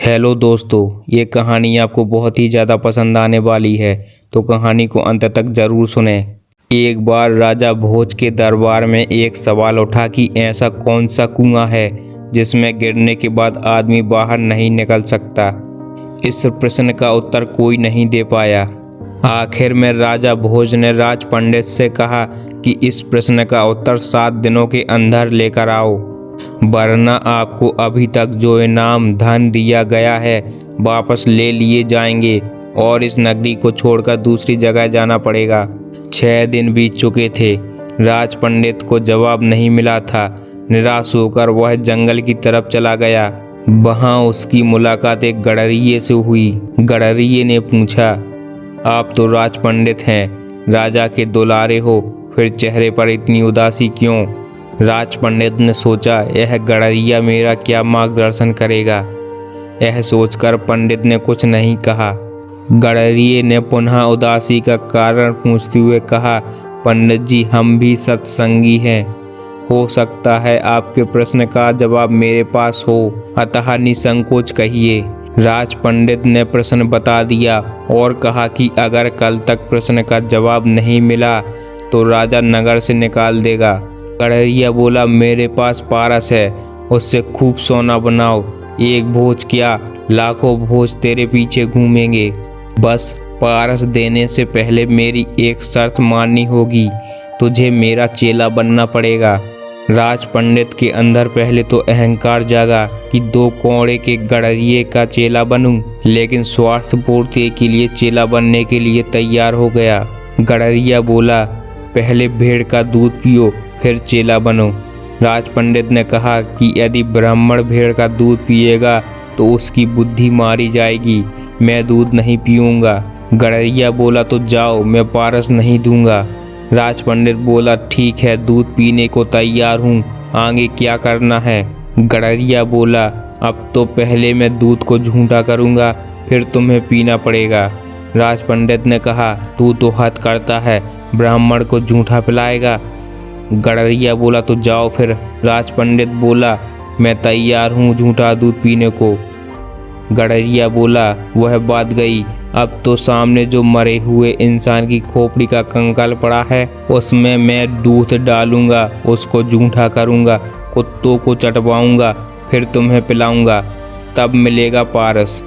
Hello दोस्तों, ये कहानी आपको बहुत ही ज़्यादा पसंद आने वाली है, तो कहानी को अंत तक ज़रूर सुनें। एक बार राजा भोज के दरबार में एक सवाल उठा कि ऐसा कौन सा कुआं है जिसमें गिरने के बाद आदमी बाहर नहीं निकल सकता। इस प्रश्न का उत्तर कोई नहीं दे पाया। आखिर में राजा भोज ने राज पंडित से कहा कि इस प्रश्न का उत्तर 7 दिनों के अंदर लेकर आओ, वरना आपको अभी तक जो इनाम धन दिया गया है वापस ले लिए जाएंगे और इस नगरी को छोड़कर दूसरी जगह जाना पड़ेगा। 6 दिन बीत चुके थे, राज पंडित को जवाब नहीं मिला था। निराश होकर वह जंगल की तरफ चला गया। वहाँ उसकी मुलाकात एक गडरिये से हुई। गडरिये ने पूछा, आप तो राज पंडित हैं, राजा के दुलारे हो, फिर चेहरे पर इतनी उदासी क्यों? राज पंडित ने सोचा, यह गडरिया मेरा क्या मार्गदर्शन करेगा। यह सोचकर पंडित ने कुछ नहीं कहा। गडरिये ने पुनः उदासी का कारण पूछते हुए कहा, पंडित जी, हम भी सत्संगी हैं, हो सकता है आपके प्रश्न का जवाब मेरे पास हो, अतः निसंकोच कहिए। राज पंडित ने प्रश्न बता दिया और कहा कि अगर कल तक प्रश्न का जवाब नहीं मिला तो राजा नगर से निकाल देगा। गडरिया बोला, मेरे पास पारस है, उससे खूब सोना बनाओ। एक भोज क्या, लाखों भोज तेरे पीछे घूमेंगे। बस पारस देने से पहले मेरी एक शर्त माननी होगी, तुझे मेरा चेला बनना पड़ेगा। राज पंडित के अंदर पहले तो अहंकार जागा कि 2 कौड़े के गडरिये का चेला बनूं, लेकिन स्वार्थ पूर्ति के लिए चेला बनने के लिए तैयार हो गया। गडरिया बोला, पहले भेड़ का दूध पियो, फिर चेला बनो। राज पंडित ने कहा कि यदि ब्राह्मण भेड़ का दूध पिएगा तो उसकी बुद्धि मारी जाएगी, मैं दूध नहीं पीऊँगा। गडरिया बोला, तो जाओ, मैं पारस नहीं दूंगा। राज पंडित बोला, ठीक है, दूध पीने को तैयार हूँ, आगे क्या करना है? गडरिया बोला, अब तो पहले मैं दूध को झूठा करूँगा, फिर तुम्हें पीना पड़ेगा। राज पंडित ने कहा, तू तो हद करता है, ब्राह्मण को झूठा पिलाएगा। गडरिया बोला, तो जाओ फिर। राज पंडित बोला, मैं तैयार हूँ झूठा दूध पीने को। गडरिया बोला, वह बात गई, अब तो सामने जो मरे हुए इंसान की खोपड़ी का कंकाल पड़ा है उसमें मैं दूध डालूंगा, उसको झूठा करूंगा, कुत्तों को चटवाऊंगा, फिर तुम्हें पिलाऊंगा, तब मिलेगा पारस,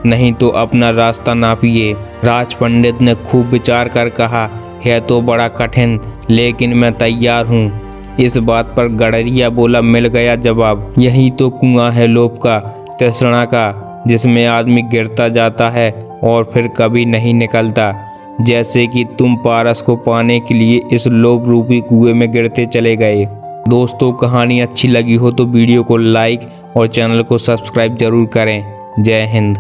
नहीं तो अपना रास्ता नापिए। राज पंडित ने खूब विचार कर कहा, है तो बड़ा कठिन, लेकिन मैं तैयार हूँ। इस बात पर गडरिया बोला, मिल गया जवाब, यही तो कुआं है लोभ का, तृष्णा का, जिसमें आदमी गिरता जाता है और फिर कभी नहीं निकलता। जैसे कि तुम पारस को पाने के लिए इस लोभ रूपी कुएं में गिरते चले गए। दोस्तों, कहानी अच्छी लगी हो तो वीडियो को लाइक और चैनल को सब्सक्राइब जरूर करें। जय हिंद।